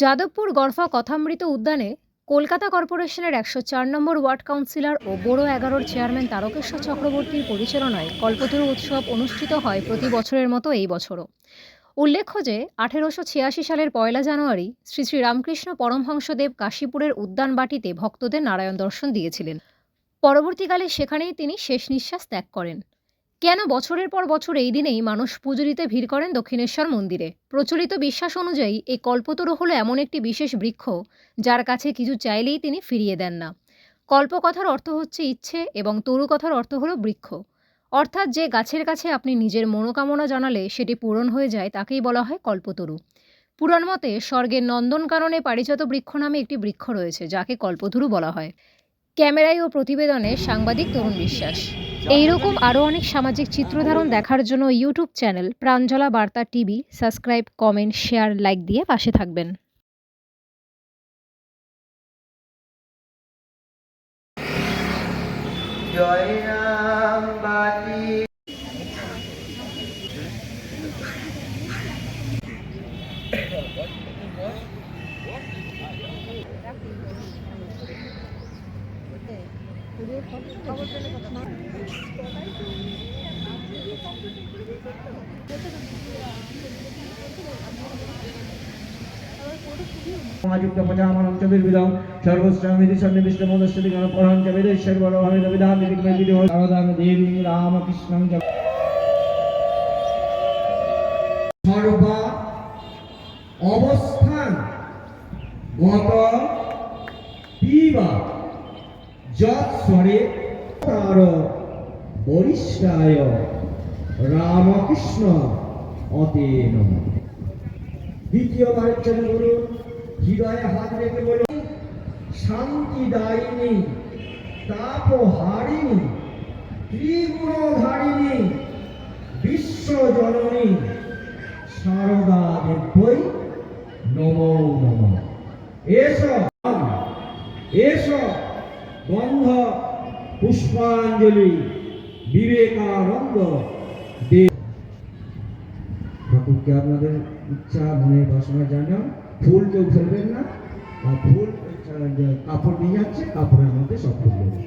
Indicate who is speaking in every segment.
Speaker 1: যাদবপুর গড়ফা কথামৃত উদ্যানে কলকাতা কর্পোরেশনের ১০৪ নম্বর ward councillor ও বোরো ১১-র chairman Tarakeswar চক্রবর্তীর পরিচালনায় কল্পতরু উৎসব অনুষ্ঠিত হয় প্রতি বছরের মতো এই বছরও। উল্লেখ্য যে ১৮৮৬ সালের ১লা জানুয়ারি শ্রী শ্রী রামকৃষ্ণ পরমহংসদেব কাশীপুরের উদ্যানবাটিতে ভক্তদের নারায়ণ দর্শন দিয়েছিলেন। পরবর্তীকালে সেখানেই তিনি শেষ নিঃশ্বাস ত্যাগ করেন। কেন বছরের পর বছর এই দিনেই মানুষ পুজো দিতে ভিড় করেন দক্ষিণেশ্বর মন্দিরে? প্রচলিত বিশ্বাস অনুযায়ী এই কল্পতরু হলো এমন একটি বিশেষ বৃক্ষ যার কাছে কিছু চাইলেই তিনি ফিরিয়ে দেন না। কল্প কথার অর্থ হচ্ছে ইচ্ছে এবং তরু কথার অর্থ হলো বৃক্ষ। অর্থাৎ যে গাছের কাছে আপনি নিজের মনোকামনা জানালে সেটি পূরণ হয়ে যায় তাকেই বলা হয় কল্পতরু। পুরাণ মতে স্বর্গের নন্দনকাননে পারিজাত বৃক্ষ নামে একটি বৃক্ষ রয়েছে যাকে কল্পতরু বলা হয়। ক্যামেরায় ও প্রতিবেদনে সাংবাদিক তরুণ বিশ্বাস। এইরকম আরও অনেক সামাজিক চিত্রধারণ দেখার জন্য ইউটিউব চ্যানেল প্রাঞ্জলা বার্তা TV subscribe, comment, share, like দিয়ে পাশে থাকবেন।
Speaker 2: জয় রাম বাটি যুক্ত পজামানং চ বির্বিদং সর্বস্বামিতি সন্নিবিষ্ট মদস্যতি গণ পরং চ বেদেশ্বর বলভাবে বিধান বিদিকমে বিদেহ সারদাম দেবী রামকৃষ্ণং চ সর্বা অবস্থান গত পিবা যৎস্বরে তার বরিষ্ঠায় রামকৃষ্ণ অতেন। দ্বিতীয়বারের জন্য বলুন, হৃদয়ে হাত রেখে বলুন, শান্তিদায়িনী তাপহারিণী ত্রিগুণধারিণী বিশ্বজননী শারদা দেবী নমো নমঃ। এসো গন্ধ পুষ্পাঞ্জলি বিবেকানন্দ দেব। ঠাকুরকে আপনাদের ইচ্ছা মনে বাসনা জানান, ফুল কেউ ফেলবেন না, আর ফুল কাপড় নিয়ে যাচ্ছে, কাপড়ের মধ্যে সব ফুল দেবেন।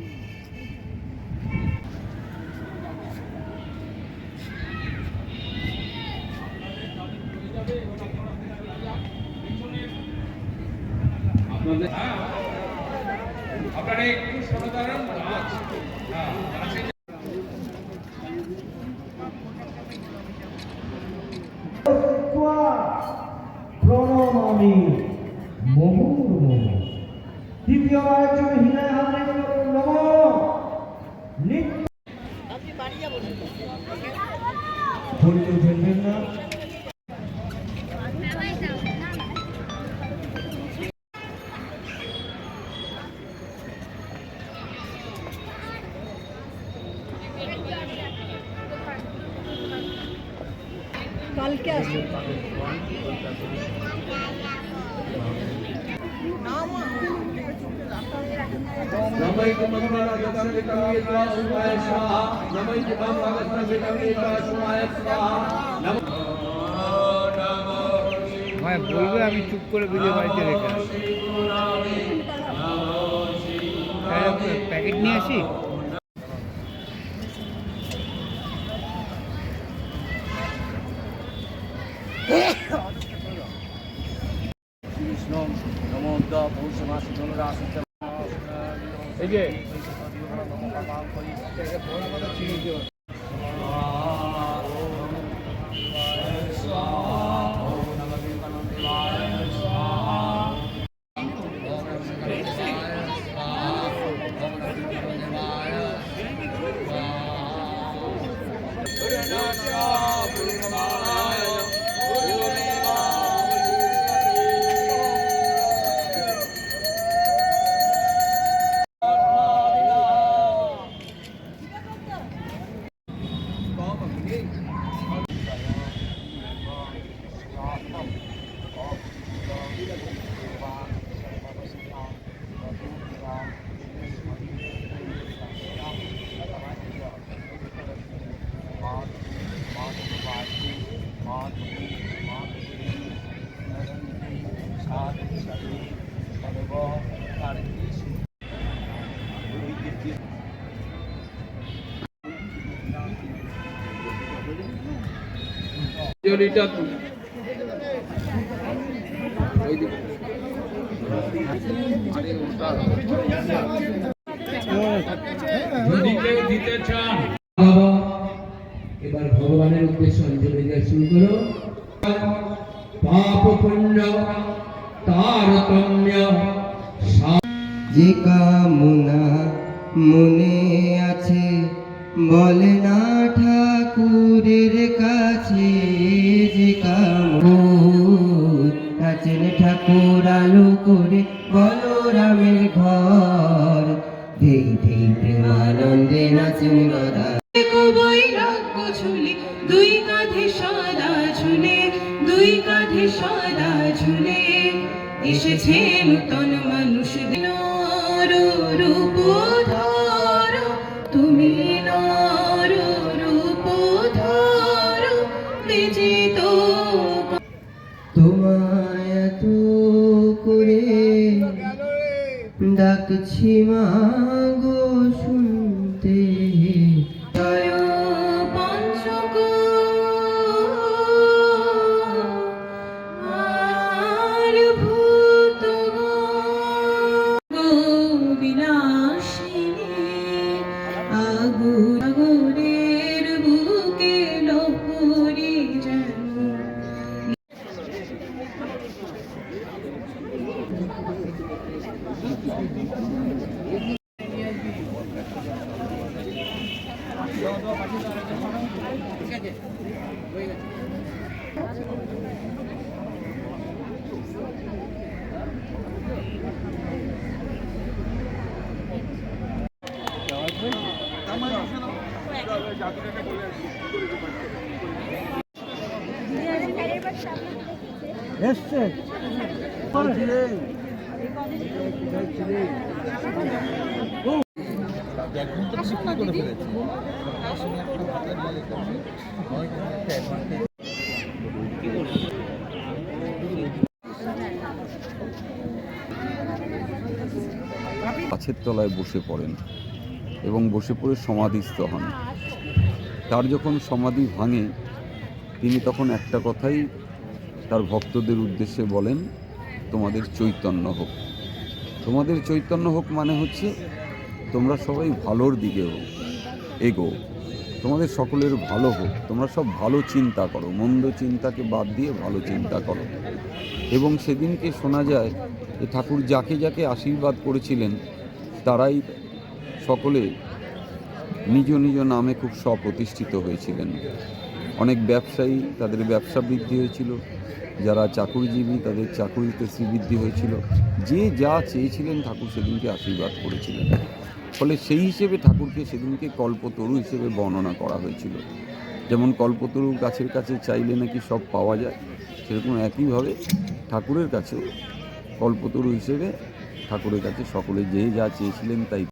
Speaker 3: আপনারা একটু সমাধান
Speaker 2: প্রণমামি মুহুর্মুহু। দ্বিতীয়বারের জন্য হৃদয় হাত রেখে বলুন, নমো নিত্য। ফুল কেউ ফেলবেন না।
Speaker 1: কালকে আসবে।
Speaker 3: नमैति मंगलगतं वितमेत्वा शिवाय स्वाहा नमैति मंगलगतं वितमेत्वा शिवाय स्वाहा
Speaker 4: ভাই বলবে আমি চুপ করে ভিডিও বাড়িতে রেখে আসি। প্যাকেট নিয়ে আসি। এই যে
Speaker 3: অঞ্জলিটা যদি কেউ দিতে চান
Speaker 2: বাবা এবার ভগবানের উদ্দেশ্যে অঞ্জলি দেওয়া শুরু করো। পাপ পুণ্য তারতম্য
Speaker 5: যে কামনা মনে আছে বলে না ঠাকুরের কাছে, যে কামনা আছেন ঠাকুর আলো করে বলরামের ঘর, ধেই ধেই প্রেমানন্দে নাচেন গদা।
Speaker 6: বৈরাগ্য ঝুলে দুই কাঁধে সদা ঝুলে, দুই কাঁধে সদা ঝুলে এসেছে নূতন মানুষ নর রূপ ধর, তুমি নর রূপ ধর বিজিত
Speaker 5: তোমায় এত করে ডাকছি মা গো শুনতে,
Speaker 6: জয় পঞ্চক আর ভূত গো বিলাসিনী আগরের বুকে লহরি যেন
Speaker 7: গাছের তলায় বসে পড়েন এবং বসে পড়ে সমাধিস্থ হন। তার যখন সমাধি ভাঙে তিনি তখন একটা কথাই তার ভক্তদের উদ্দেশ্যে বলেন, তোমাদের চৈতন্য হোক। তোমাদের চৈতন্য হোক মানে হচ্ছে তোমরা সবাই ভালোর দিকে এগো, তোমাদের সকলের ভালো হোক, তোমরা সব ভালো চিন্তা করো, মন্দ চিন্তাকে বাদ দিয়ে ভালো চিন্তা করো। এবং সেদিনকে শোনা যায় যে ঠাকুর যাকে যাকে আশীর্বাদ করেছিলেন তারাই সকলে নিজ নিজ নামে খুব স্বপ্রতিষ্ঠিত হয়েছিলেন। অনেক ব্যবসায়ী তাদের ব্যবসা বৃদ্ধি হয়েছিল, যারা চাকুরিজীবী তাদের চাকুরিতে শ্রীবৃদ্ধি হয়েছিল। যে যা চেয়েছিলেন ঠাকুর সেদিনকে আশীর্বাদ করেছিলেন। ফলে সেই হিসেবে ঠাকুরকে সেদিনকে কল্পতরু হিসেবে বর্ণনা করা হয়েছিল। যেমন কল্পতরু গাছের কাছে চাইলে নাকি সব পাওয়া যায়, সেরকম একইভাবে ঠাকুরের কাছেও কল্পতরু হিসেবে ঠাকুরের কাছে সকলে যে যা চেয়েছিলেন তাই